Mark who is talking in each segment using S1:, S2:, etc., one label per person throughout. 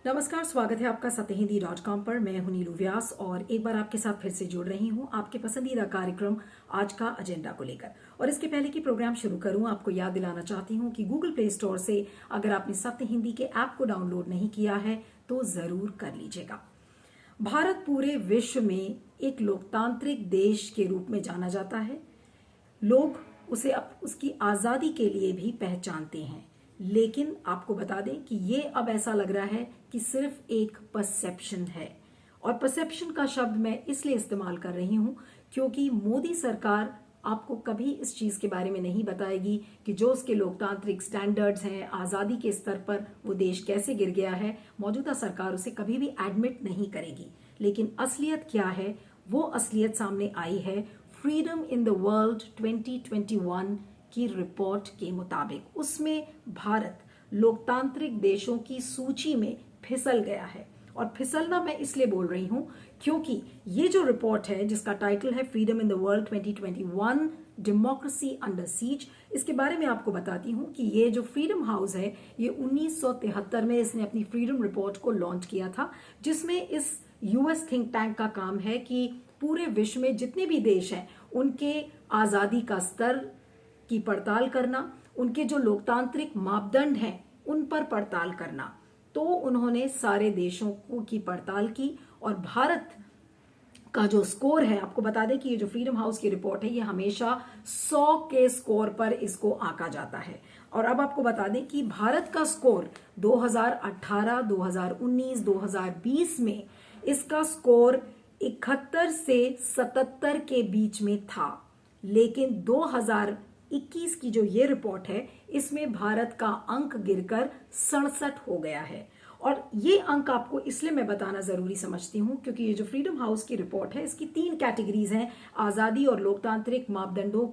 S1: नमस्कार, स्वागत है आपका सत्यहिंदी.com पर। मैं हूं नीलू व्यास और एक बार आपके साथ फिर से जुड़ रही हूं आपके पसंदीदा कार्यक्रम आज का एजेंडा को लेकर। और इसके पहले कि प्रोग्राम शुरू करूं, आपको याद दिलाना चाहती हूं कि गूगल प्ले स्टोर से अगर आपने सत्य हिंदी के ऐप को डाउनलोड नहीं किया है तो जरूर कर लीजिएगा। भारत पूरे विश्व में एक लोकतांत्रिक देश के रूप में जाना जाता है। लोग उसे उसकी आजादी के लिए भी पहचानते हैं, लेकिन आपको बता दें कि ये अब ऐसा लग रहा है कि सिर्फ एक परसेप्शन है। और परसेप्शन का शब्द मैं इसलिए इस्तेमाल कर रही हूं क्योंकि मोदी सरकार आपको कभी इस चीज के बारे में नहीं बताएगी कि जो उसके लोकतांत्रिक स्टैंडर्ड्स हैं, आजादी के स्तर पर वो देश कैसे गिर गया है। मौजूदा सरकार उसे कभी भी एडमिट नहीं करेगी, लेकिन असलियत क्या है, वो असलियत सामने आई है फ्रीडम इन द वर्ल्ड 2021 की रिपोर्ट के मुताबिक। उसमें भारत लोकतांत्रिक देशों की सूची में फिसल गया है। और फिसलना मैं इसलिए बोल रही हूं क्योंकि ये जो रिपोर्ट है, जिसका टाइटल है freedom in the world 2021 democracy under seize, इसके बारे में आपको बताती हूं कि ये जो फ्रीडम हाउस है, ये 1973 में इसने अपनी फ्रीडम रिपोर्ट को लॉन्च किया था, जिसमें इस यूएस थिंक टैंक का काम है कि पूरे विश्व में जितने भी देश हैं उनके आजादी का स्तर की पड़ताल करना, उनके जो लोकतांत्रिक मापदंड हैं उन पर पड़ताल करना। तो उन्होंने सारे देशों की पड़ताल की और भारत का जो स्कोर है, आपको बता दें कि ये जो फ्रीडम हाउस की रिपोर्ट है, ये हमेशा 100 के स्कोर पर इसको आंका जाता है। और अब आपको बता दें कि भारत का स्कोर 2018, 2019, 2020 में इसका स्कोर 71 से 77 के बीच में था, लेकिन 2021 की जो ये रिपोर्ट है, इसमें भारत का अंक गिरकर 67 हो गया है। और ये अंक आपको इसलिए मैं बताना जरूरी समझती हूं क्योंकि ये जो फ्रीडम हाउस की रिपोर्ट है, इसकी 3 कैटेगरीज हैं आजादी और लोकतांत्रिक मापदंडों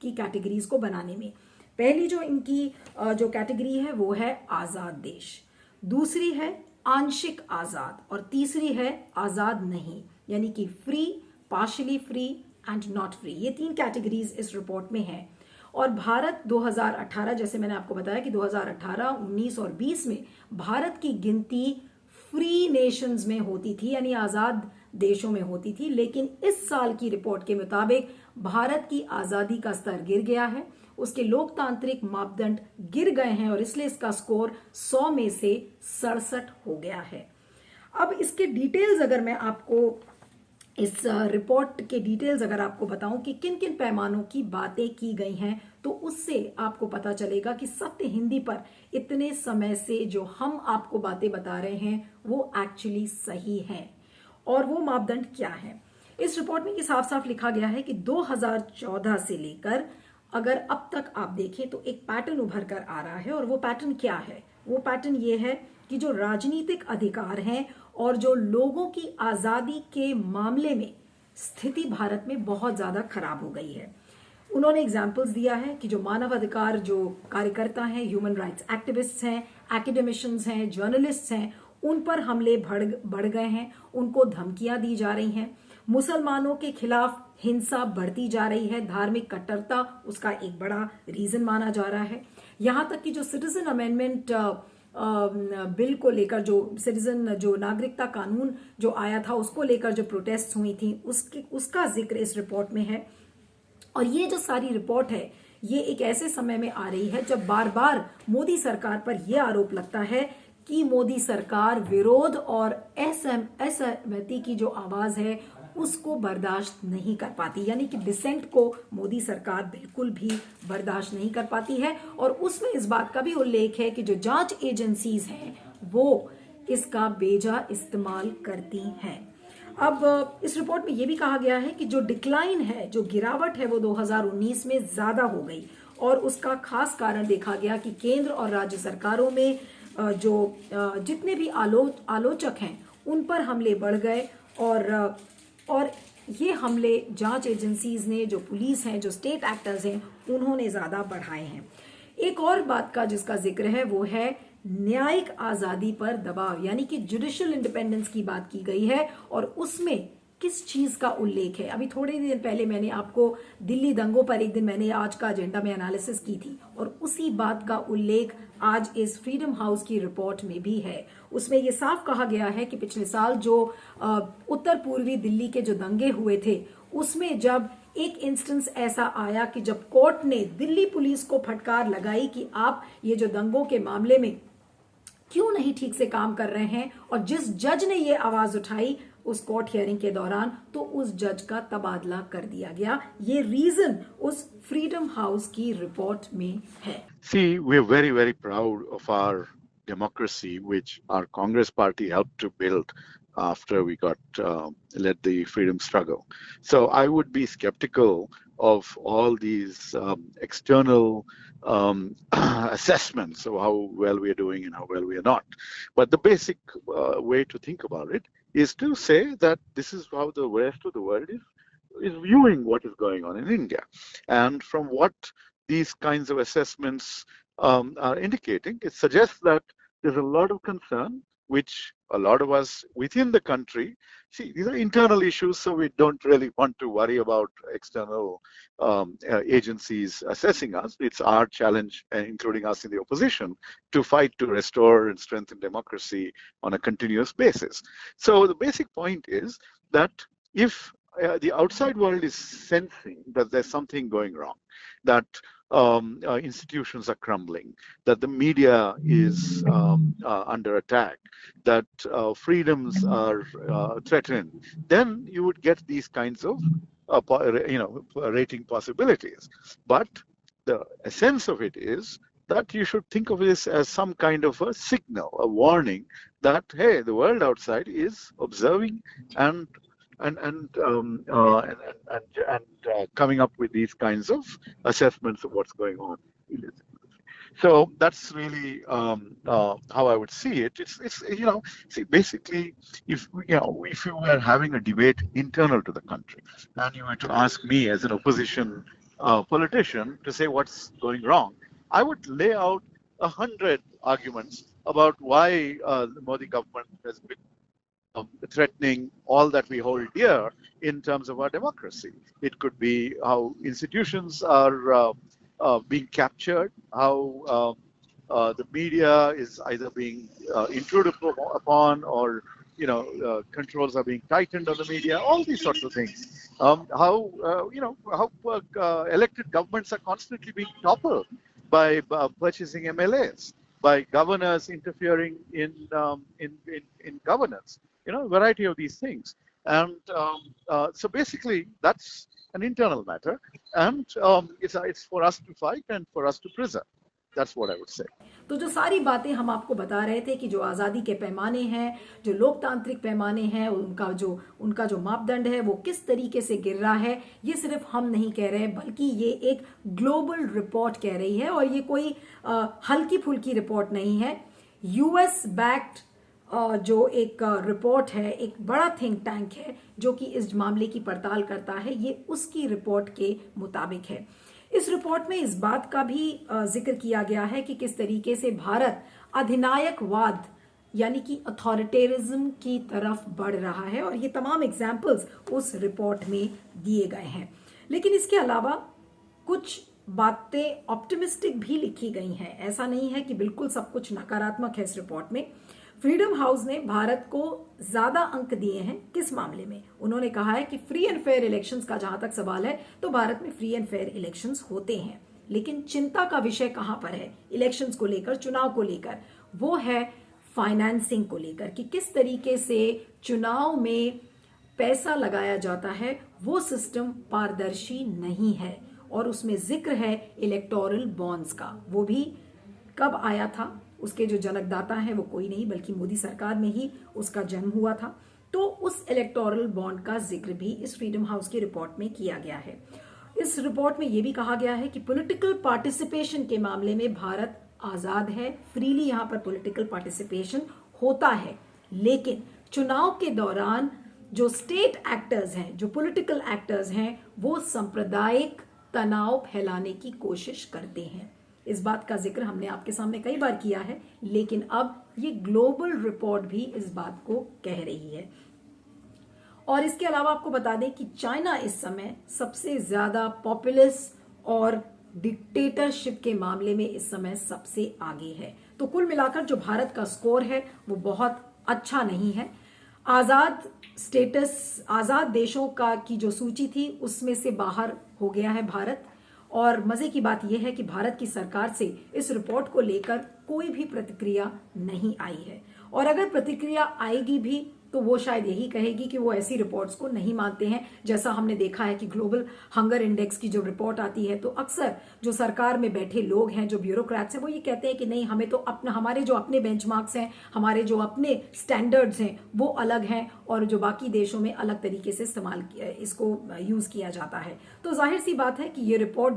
S1: की कैटेगरीज को बनाने में। पहली जो इनकी जो कैटेगरी है वो है आजाद देश, दूसरी है आंशिक आजाद और तीसरी है आजाद नहीं, यानी कि free, partially free and not free. ये 3 कैटेगरीज इस रिपोर्ट में है। और भारत 2018, जैसे मैंने आपको बताया कि 2018, 19 और 20 में भारत की गिनती फ्री नेशंस में होती थी, यानी आजाद देशों में होती थी। लेकिन इस साल की रिपोर्ट के मुताबिक भारत की आजादी का स्तर गिर गया है, उसके लोकतांत्रिक मापदंड गिर गए हैं और इसलिए इसका स्कोर 100 में से 67 हो गया है। अब इसके डिटेल्स अगर मैं आपको इस रिपोर्ट के डिटेल्स अगर आपको बताऊं कि किन किन पैमानों की बातें की गई हैं, तो उससे आपको पता चलेगा कि सत्य हिंदी पर इतने समय से जो हम आपको बातें बता रहे हैं वो एक्चुअली सही हैं। और वो मापदंड क्या है, इस रिपोर्ट में ये साफ साफ लिखा गया है कि 2014 से लेकर अगर अब तक आप देखें तो एक पैटर्न उभर कर आ रहा है। और वो पैटर्न क्या है, वो पैटर्न ये है कि जो राजनीतिक अधिकार हैं और जो लोगों की आजादी के मामले में स्थिति भारत में बहुत ज्यादा खराब हो गई है। उन्होंने एग्जाम्पल्स दिया है कि जो मानव अधिकार जो कार्यकर्ता हैं, ह्यूमन राइट्स एक्टिविस्ट्स हैं, एकेडमिशियंस हैं, जर्नलिस्ट्स हैं, उन पर हमले बढ़ गए हैं, उनको धमकियां दी जा रही हैं। मुसलमानों के खिलाफ हिंसा बढ़ती जा रही है, धार्मिक कट्टरता उसका एक बड़ा रीजन माना जा रहा है। यहां तक कि जो सिटीजन अमेंडमेंट बिल को लेकर, जो नागरिकता कानून जो आया था उसको लेकर जो प्रोटेस्ट हुई थी, उसका जिक्र इस रिपोर्ट में है। और ये जो सारी रिपोर्ट है, ये एक ऐसे समय में आ रही है जब बार बार मोदी सरकार पर यह आरोप लगता है कि मोदी सरकार विरोध और असहमति की जो आवाज है उसको बर्दाश्त नहीं कर पाती, यानी कि डिसेंट को मोदी सरकार बिल्कुल भी बर्दाश्त नहीं कर पाती है। और उसमें इस बात का भी उल्लेख है कि जो जांच एजेंसीज हैं वो इसका बेजा इस्तेमाल करती हैं। अब इस रिपोर्ट में यह भी कहा गया है कि जो डिक्लाइन है, जो गिरावट है, वो 2019 में ज्यादा हो गई। और उसका खास कारण देखा गया कि केंद्र और राज्य सरकारों में जो जितने भी आलोचक हैं उन पर हमले बढ़ गए। और ये हमले जांच एजेंसीज ने, जो पुलिस हैं, जो स्टेट एक्टर्स हैं, उन्होंने ज्यादा बढ़ाए हैं। एक और बात का जिसका जिक्र है वो है न्यायिक आजादी पर दबाव, यानी कि जुडिशियल इंडिपेंडेंस की बात की गई है। और उसमें किस चीज का उल्लेख है। अभी थोड़े दिन पहले मैंने आपको दिल्ली दंगों पर एक दिन मैंने आज का एजेंडा में एनालिसिस की थी, और उसी बात का उल्लेख आज इस फ्रीडम हाउस की रिपोर्ट में भी है। उसमें यह साफ कहा गया है कि पिछले साल जो उत्तर पूर्वी दिल्ली के जो दंगे हुए थे, उसमें जब एक इंस्टेंस ऐसा आया कि जब कोर्ट ने दिल्ली पुलिस को फटकार लगाई कि आप ये जो दंगों के मामले में क्यों नहीं ठीक से काम कर रहे हैं, और जिस जज ने ये आवाज उठाई उस कोर्ट हियरिंग के दौरान, तो उस जज का तबादला कर दिया गया। ये रीजन उस फ्रीडम हाउस की रिपोर्ट में है।
S2: See, we're very, very proud of our democracy, which our Congress party helped to build after we got led the freedom struggle. So I would be skeptical of all these external assessments of how well we are doing and how well we are not. But the basic way to think about it is to say that this is how the rest of the world is viewing what is going on in India. And from what these kinds of assessments are indicating, it suggests that there's a lot of concern, which a lot of us within the country see. These are internal issues, so we don't really want to worry about external agencies assessing us. It's our challenge, including us in the opposition, to fight to restore and strengthen democracy on a continuous basis. So the basic point is that if the outside world is sensing that there's something going wrong, that institutions are crumbling, that the media is under attack, that freedoms are threatened, then you would get these kinds of rating possibilities. But the essence of it is that you should think of this as some kind of a signal, a warning that, hey, the world outside is observing and coming up with these kinds of assessments of what's going on. So that's really how I would see it. It's basically, if you were having a debate internal to the country, and you were to ask me as an opposition politician to say what's going wrong, I would lay out 100 arguments about why the Modi government has been threatening all that we hold dear in terms of our democracy. It could be how institutions are being captured, how the media is either being intruded upon, or controls are being tightened on the media. All these sorts of things. How elected governments are constantly being toppled by purchasing MLAs, by governors interfering in governance. A variety of these things. And so basically, that's an internal matter, and it's for us to fight and for us to preserve. That's what I would say.
S1: तो जो सारी बातें हम आपको बता रहे थे कि जो आज़ादी के पैमाने हैं, जो लोकतांत्रिक पैमाने हैं, उनका जो मापदंड है वो किस तरीके से गिर रहा है, ये सिर्फ हम नहीं कह रहे, बल्कि ये एक ग्लोबल रिपोर्ट कह रही है। और ये कोई हल्की फुल्की रिपोर्ट नहीं है। यूएस बैक्ड जो एक रिपोर्ट है, एक बड़ा थिंक टैंक है जो कि इस मामले की पड़ताल करता है, ये उसकी रिपोर्ट के मुताबिक है। इस रिपोर्ट में इस बात का भी जिक्र किया गया है कि किस तरीके से भारत अधिनायकवाद यानी कि अथॉरिटेरिज्म की तरफ बढ़ रहा है, और ये तमाम एग्जाम्पल्स उस रिपोर्ट में दिए गए हैं। लेकिन इसके अलावा कुछ बातें ऑप्टिमिस्टिक भी लिखी गई हैं। ऐसा नहीं है कि बिल्कुल सब कुछ नकारात्मक है इस रिपोर्ट में। फ्रीडम हाउस ने भारत को ज्यादा अंक दिए हैं। किस मामले में? उन्होंने कहा है कि फ्री एंड फेयर इलेक्शंस का जहां तक सवाल है तो भारत में फ्री एंड फेयर इलेक्शंस होते हैं, लेकिन चिंता का विषय कहां पर है इलेक्शंस को लेकर, चुनाव को लेकर? वो है फाइनेंसिंग को लेकर, कि किस तरीके से चुनाव में पैसा लगाया जाता है, वो सिस्टम पारदर्शी नहीं है। और उसमें जिक्र है इलेक्टोरल बॉन्ड्स का। वो भी कब आया था? उसके जो जनकदाता हैं वो कोई नहीं बल्कि मोदी सरकार में ही उसका जन्म हुआ था। तो उस इलेक्टोरल बॉन्ड का जिक्र भी इस फ्रीडम हाउस की रिपोर्ट में किया गया है। इस रिपोर्ट में यह भी कहा गया है कि पॉलिटिकल पार्टिसिपेशन के मामले में भारत आजाद है, फ्रीली यहां पर पॉलिटिकल पार्टिसिपेशन होता है, लेकिन चुनाव के दौरान जो स्टेट एक्टर्स हैं, जो पॉलिटिकल एक्टर्स हैं, वो सांप्रदायिक तनाव फैलाने की कोशिश करते हैं। इस बात का जिक्र हमने आपके सामने कई बार किया है, लेकिन अब ये ग्लोबल रिपोर्ट भी इस बात को कह रही है। और इसके अलावा आपको बता दें कि चाइना इस समय सबसे ज्यादा पॉपुलिस्ट और डिक्टेटरशिप के मामले में इस समय सबसे आगे है। तो कुल मिलाकर जो भारत का स्कोर है वो बहुत अच्छा नहीं है। आजाद देशों की जो सूची थी उसमें से बाहर हो गया है भारत। और मजे की बात यह है कि भारत की सरकार से इस रिपोर्ट को लेकर कोई भी प्रतिक्रिया नहीं आई है, और अगर प्रतिक्रिया आएगी भी तो वो शायद यही कहेगी कि वो ऐसी रिपोर्ट्स को नहीं मानते हैं। जैसा हमने देखा है कि ग्लोबल हंगर इंडेक्स की जो रिपोर्ट आती है तो अक्सर जो सरकार में बैठे लोग हैं, जो ब्यूरोक्रेट्स हैं, वो ये कहते हैं कि नहीं, हमें तो हमारे जो अपने बेंचमार्क्स हैं, हमारे जो अपने स्टैंडर्ड्स हैं वो अलग हैं, और जो बाकी देशों में अलग तरीके से इसको यूज किया जाता है। तो जाहिर सी बात है कि ये रिपोर्ट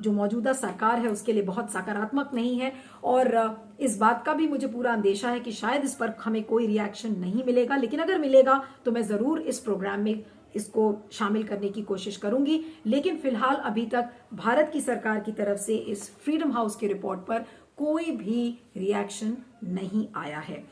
S1: जो मौजूदा सरकार है उसके लिए बहुत सकारात्मक नहीं है, और इस बात का भी मुझे पूरा अंदेशा है कि शायद इस पर हमें कोई रिएक्शन नहीं मिलेगा, लेकिन अगर मिलेगा तो मैं जरूर इस प्रोग्राम में इसको शामिल करने की कोशिश करूंगी। लेकिन फिलहाल अभी तक भारत की सरकार की तरफ से इस फ्रीडम हाउस की रिपोर्ट पर कोई भी रिएक्शन नहीं आया है।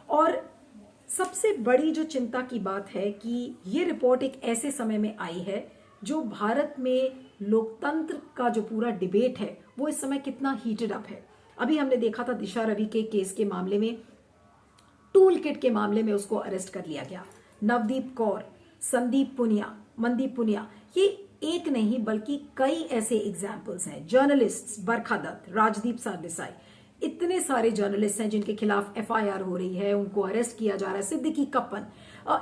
S1: और सबसे बड़ी जो चिंता की बात है कि ये रिपोर्ट एक ऐसे समय में आई है जो भारत में लोकतंत्र का जो पूरा डिबेट है वो इस समय कितना हीटेड अप है। अभी हमने देखा था दिशा रवि के केस के मामले में, टूल किट के मामले में उसको अरेस्ट कर लिया गया। नवदीप कौर, मनदीप पुनिया, ये एक नहीं बल्कि कई ऐसे एग्जाम्पल्स हैं। जर्नलिस्ट बरखा दत्त, राजदीप सरदेसाई, इतने सारे जर्नलिस्ट हैं जिनके खिलाफ एफआईआर हो रही है, उनको अरेस्ट किया जा रहा है। सिद्दीकी कप्पन,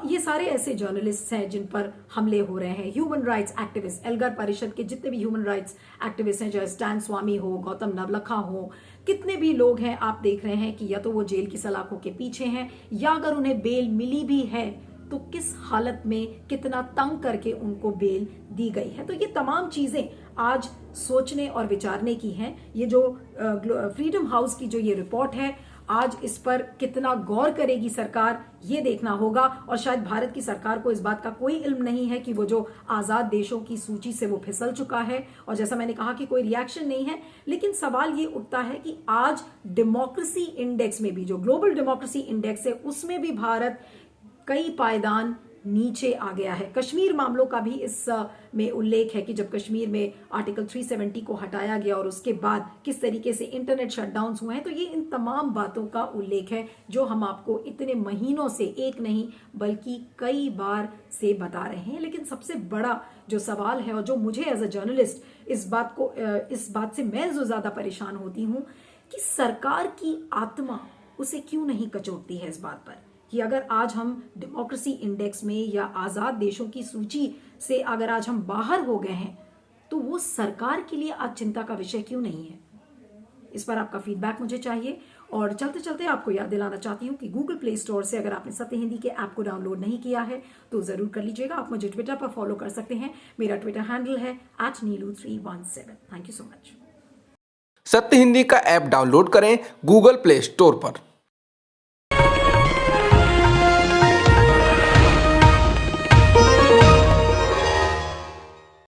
S1: ये सारे ऐसे जर्नलिस्ट हैं जिन पर हमले हो रहे हैं। Human rights activist, Elgar Parishad के जितने भी ह्यूमन राइट्स एक्टिविस्ट हैं, चाहे स्टैन स्वामी हो, गौतम नवलखा हो, कितने भी लोग हैं, आप देख रहे हैं कि या तो वो जेल की सलाखों के पीछे हैं, या अगर उन्हें बेल मिली भी है तो किस हालत में, कितना तंग करके उनको बेल दी गई है। तो ये तमाम चीजें आज सोचने और विचारने की हैं। ये जो फ्रीडम हाउस की जो ये रिपोर्ट है, आज इस पर कितना गौर करेगी सरकार, ये देखना होगा। और शायद भारत की सरकार को इस बात का कोई इल्म नहीं है कि वो जो आजाद देशों की सूची से वो फिसल चुका है, और जैसा मैंने कहा कि कोई रिएक्शन नहीं है। लेकिन सवाल ये उठता है कि आज डेमोक्रेसी इंडेक्स में भी, जो ग्लोबल डेमोक्रेसी इंडेक्स है, उसमें भी भारत कई पायदान नीचे आ गया है। कश्मीर मामलों का भी इस में उल्लेख है कि जब कश्मीर में आर्टिकल 370 को हटाया गया और उसके बाद किस तरीके से इंटरनेट शटडाउन्स हुए हैं, तो ये इन तमाम बातों का उल्लेख है जो हम आपको इतने महीनों से, एक नहीं बल्कि कई बार से बता रहे हैं। लेकिन सबसे बड़ा जो सवाल है, और जो मुझे एज अ जर्नलिस्ट इस बात से मैं जो ज्यादा परेशान होती हूँ कि सरकार की आत्मा उसे क्यों नहीं कचोटती है इस बात पर कि अगर आज हम डेमोक्रेसी इंडेक्स में या आजाद देशों की सूची से अगर आज हम बाहर हो गए हैं तो वो सरकार के लिए आज चिंता का विषय क्यों नहीं है। इस पर आपका फीडबैक मुझे चाहिए। और चलते चलते आपको याद दिलाना चाहती हूँ कि गूगल प्ले स्टोर से अगर आपने सत्य हिंदी के ऐप को डाउनलोड नहीं किया है तो जरूर कर लीजिएगा। आप मुझे ट्विटर पर फॉलो कर सकते हैं। मेरा ट्विटर हैंडल है @neelu317। Thank you so much.
S3: सत्य हिंदी का ऐप डाउनलोड करें गूगल प्ले स्टोर पर।